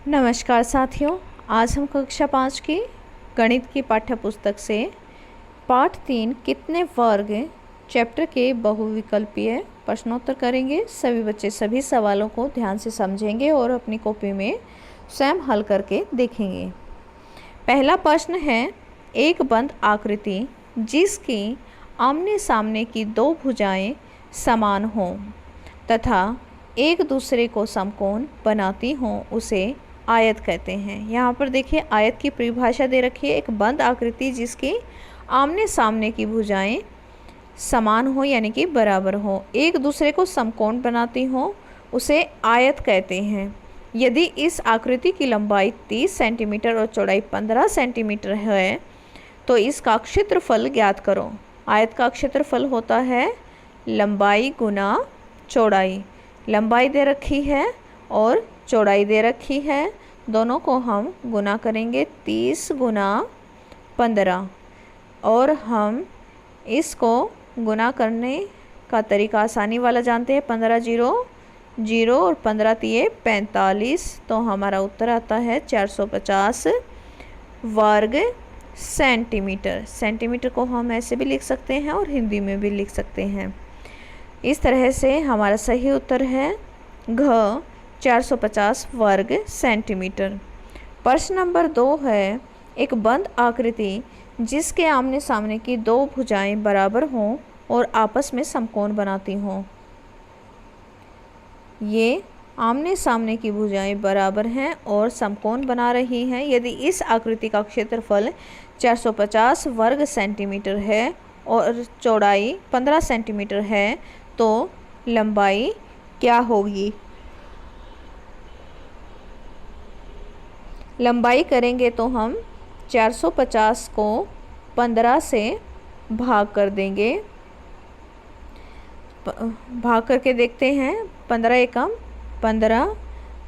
नमस्कार साथियों, आज हम कक्षा 5 की गणित की पाठ्य पुस्तक से पाठ 3 कितने वर्ग चैप्टर के बहुविकल्पीय प्रश्नोत्तर करेंगे। सभी बच्चे सभी सवालों को ध्यान से समझेंगे और अपनी कॉपी में स्वयं हल करके देखेंगे। पहला प्रश्न है, एक बंद आकृति जिसकी आमने सामने की दो भुजाएं समान हों तथा एक दूसरे को समकोण बनाती हों उसे आयत कहते हैं। यहाँ पर देखिए आयत की परिभाषा दे रखी है। एक बंद आकृति जिसकी आमने सामने की भुजाएं समान हो यानी कि बराबर हो, एक दूसरे को समकोण बनाती हो, उसे आयत कहते हैं। यदि इस आकृति की लंबाई 30 सेंटीमीटर और चौड़ाई 15 सेंटीमीटर है तो इसका क्षेत्रफल ज्ञात करो। आयत का क्षेत्रफल होता है लंबाई गुना चौड़ाई। लंबाई दे रखी है और चौड़ाई दे रखी है, दोनों को हम गुना करेंगे 30 गुना 15 और हम इसको गुना करने का तरीका आसानी वाला जानते हैं। 15 जीरो जीरो और 15 तिये 45, तो हमारा उत्तर आता है 450 वर्ग सेंटीमीटर। सेंटीमीटर को हम ऐसे भी लिख सकते हैं और हिंदी में भी लिख सकते हैं। इस तरह से हमारा सही उत्तर है घ 450 वर्ग सेंटीमीटर। प्रश्न नंबर 2 है, एक बंद आकृति जिसके आमने सामने की दो भुजाएं बराबर हों और आपस में समकोण बनाती हों। ये आमने सामने की भुजाएं बराबर हैं और समकोण बना रही हैं। यदि इस आकृति का क्षेत्रफल 450 वर्ग सेंटीमीटर है और चौड़ाई 15 सेंटीमीटर है तो लंबाई क्या होगी। लंबाई करेंगे तो हम 450 को 15 से भाग कर देंगे। भाग करके देखते हैं, 15 एकम 15,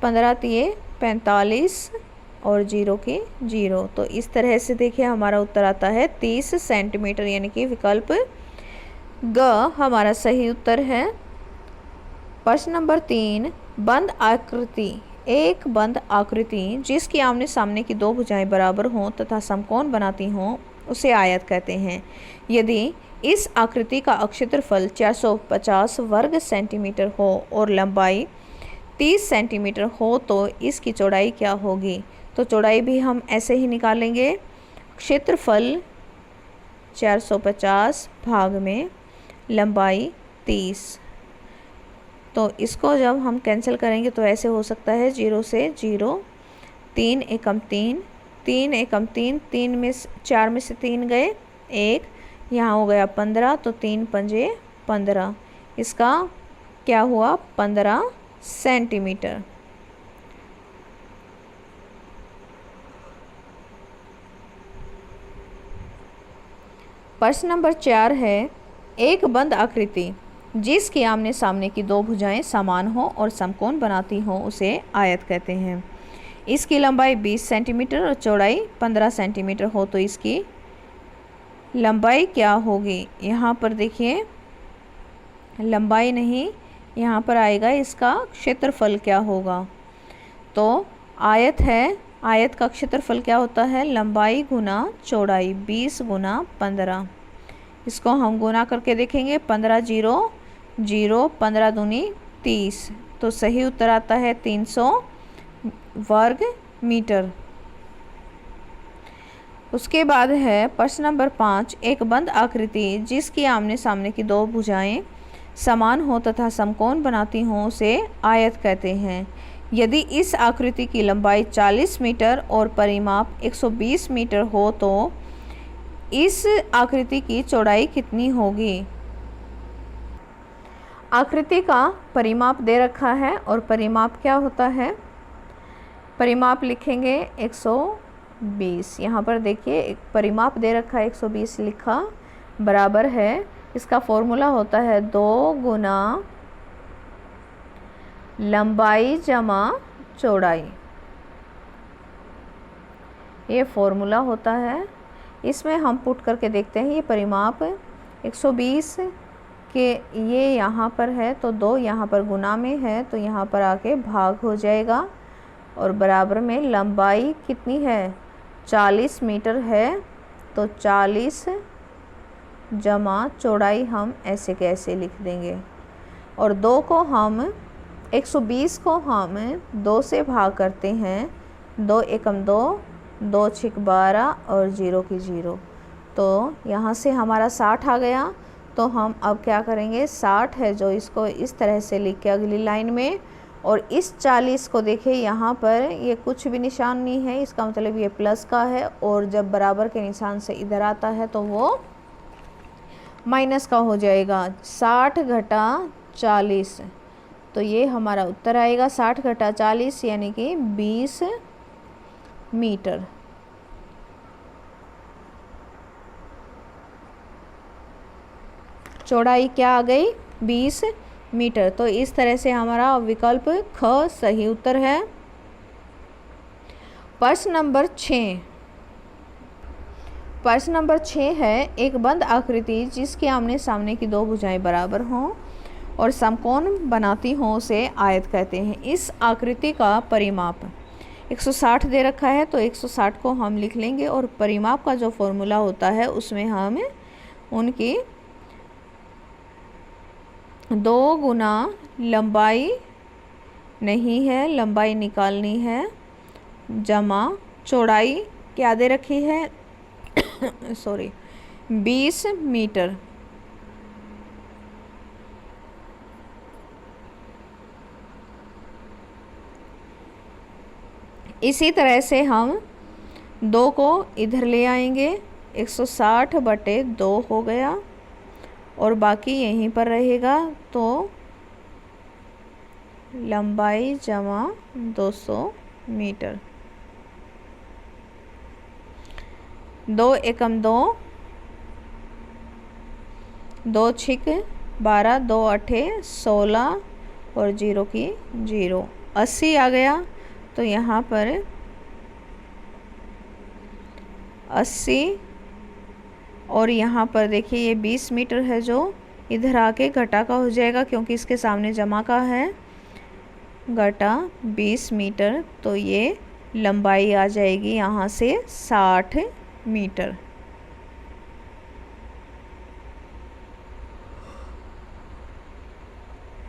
15 तिये 45 और जीरो की जीरो। तो इस तरह से देखिए हमारा उत्तर आता है 30 सेंटीमीटर यानी कि विकल्प ग हमारा सही उत्तर है। प्रश्न नंबर 3, बंद आकृति, एक बंद आकृति जिसकी आमने सामने की दो भुजाएं बराबर हों तथा समकोण बनाती हों उसे आयत कहते हैं। यदि इस आकृति का क्षेत्रफल 450 वर्ग सेंटीमीटर हो और लंबाई 30 सेंटीमीटर हो तो इसकी चौड़ाई क्या होगी। तो चौड़ाई भी हम ऐसे ही निकालेंगे, क्षेत्रफल 450 भाग में लंबाई 30। तो इसको जब हम कैंसिल करेंगे तो ऐसे हो सकता है 0 से 0, 3 एकम 3, 3 एकम 3, 3 में 4 में से 3 गए 1, यहाँ हो गया 15, तो 3 पंजे 15, इसका क्या हुआ 15 सेंटीमीटर। प्रश्न नंबर 4 है, एक बंद आकृति जिसकी आमने सामने की दो भुजाएं समान हो और समकोण बनाती हो उसे आयत कहते हैं। इसकी लंबाई 20 सेंटीमीटर और चौड़ाई 15 सेंटीमीटर हो तो इसकी लंबाई क्या होगी। यहाँ पर देखिए लंबाई नहीं, यहाँ पर आएगा इसका क्षेत्रफल क्या होगा। तो आयत है, आयत का क्षेत्रफल क्या होता है लंबाई गुना चौड़ाई 20 गुना 15। इसको हम गुना करके देखेंगे, 15 जीरो जीरो 15 दूनी 30, तो सही उत्तर आता है 300 वर्ग मीटर। उसके बाद है प्रश्न नंबर 5, एक बंद आकृति जिसकी आमने सामने की दो भुजाएं समान हो तथा समकोण बनाती हों उसे आयत कहते हैं। यदि इस आकृति की लंबाई 40 मीटर और परिमाप 120 मीटर हो तो इस आकृति की चौड़ाई कितनी होगी। आकृति का परिमाप दे रखा है और परिमाप क्या होता है, परिमाप लिखेंगे 120। यहाँ पर देखिए एक परिमाप दे रखा है 120 लिखा, बराबर है, इसका फॉर्मूला होता है 2 गुना लंबाई जमा चौड़ाई, ये फॉर्मूला होता है। इसमें हम पुट करके देखते हैं, ये परिमाप 120 के ये यहाँ पर है तो 2 यहाँ पर गुना में है तो यहाँ पर आके भाग हो जाएगा और बराबर में लंबाई कितनी है, 40 मीटर है। तो 40 जमा चौड़ाई हम ऐसे कैसे लिख देंगे। और 2 को हम 120 को हम 2 से भाग करते हैं, 2 एकम 2, 2 छिक 12 और 0 की 0। तो यहाँ से हमारा 60 आ गया। तो हम अब क्या करेंगे, 60 है जो इसको इस तरह से लिख के अगली लाइन में, और इस 40 को देखिए यहाँ पर ये कुछ भी निशान नहीं है, इसका मतलब ये प्लस का है, और जब बराबर के निशान से इधर आता है तो वो माइनस का हो जाएगा। 60 घटा 40, तो ये हमारा उत्तर आएगा 60 घटा 40 यानी कि 20 मीटर। चौड़ाई क्या आ गई, 20 मीटर। तो इस तरह से हमारा विकल्प ख सही उत्तर है। प्रश्न नंबर 6। प्रश्न नंबर 6 है, एक बंद आकृति जिसके आमने सामने की 2 भुजाएं बराबर हों और समकोण बनाती हों उसे आयत कहते हैं। इस आकृति का परिमाप 160 दे रखा है, तो 160 को हम लिख लेंगे, और परिमाप का जो फॉर्मूला होता है उसमें हम उनकी 2 गुना लंबाई नहीं है, लंबाई निकालनी है, जमा चौड़ाई क्या दे रखी है सॉरी 20 मीटर। इसी तरह से हम 2 को इधर ले आएंगे, 160 बटे 2 हो गया, और बाकी यहीं पर रहेगा। तो लंबाई जमा 200 मीटर। 2 एकम 2, 2 छिक 12, 2 अठे 16 और 0 की 0, 80 आ गया। तो यहाँ पर 80, और यहाँ पर देखिए ये 20 मीटर है जो इधर आके घटा का हो जाएगा क्योंकि इसके सामने जमा का है, घटा 20 मीटर। तो ये लंबाई आ जाएगी यहाँ से 60 मीटर।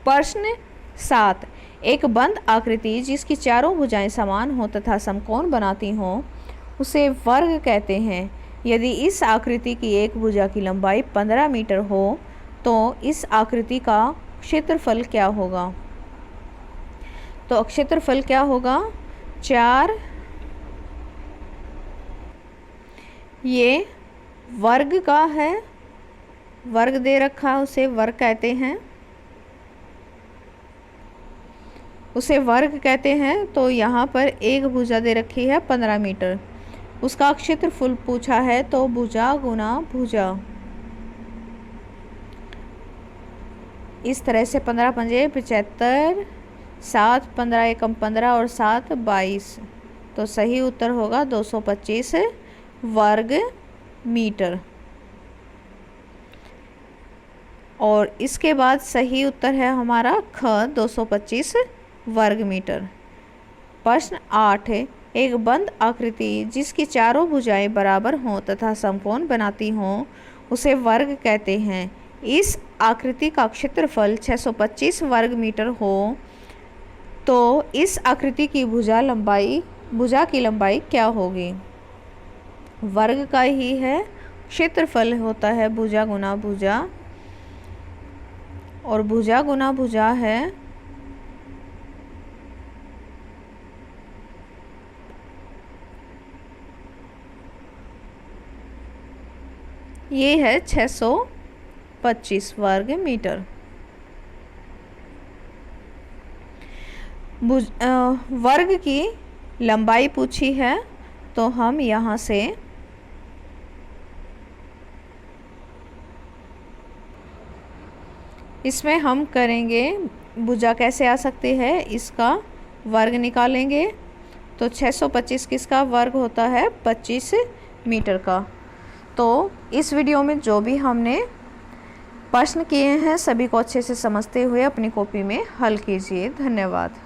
प्रश्न 7, एक बंद आकृति जिसकी चारों भुजाएं समान हो तथा समकोण बनाती हों उसे वर्ग कहते हैं। यदि इस आकृति की एक भुजा की लंबाई 15 मीटर हो तो इस आकृति का क्षेत्रफल क्या होगा। तो क्षेत्रफल क्या होगा, 4, ये वर्ग का है, वर्ग दे रखा है उसे वर्ग कहते हैं, उसे वर्ग कहते हैं। तो यहाँ पर एक भुजा दे रखी है 15 मीटर, उसका क्षेत्रफल पूछा है, तो भुजा गुना भुजा, इस तरह से 15 पंजे 75, 7 15 एकम 15 और 7 22। तो सही उत्तर होगा 225 वर्ग मीटर। और इसके बाद सही उत्तर है हमारा ख 225 वर्ग मीटर। प्रश्न 8 है, एक बंद आकृति जिसकी चारों भुजाएं बराबर हों तथा समकोण बनाती हों उसे वर्ग कहते हैं। इस आकृति का क्षेत्रफल 625 वर्ग मीटर हो तो इस आकृति की भुजा की लंबाई क्या होगी। वर्ग का ही है, क्षेत्रफल होता है भुजा गुना भुजा, और भुजा गुना भुजा है ये है 625 वर्ग मीटर। वर्ग की लंबाई पूछी है तो हम यहाँ से इसमें हम करेंगे, भुजा कैसे आ सकती है, इसका वर्ग निकालेंगे। तो 625 किसका वर्ग होता है, 25 मीटर का। तो इस वीडियो में जो भी हमने प्रश्न किए हैं सभी को अच्छे से समझते हुए अपनी कॉपी में हल कीजिए। धन्यवाद।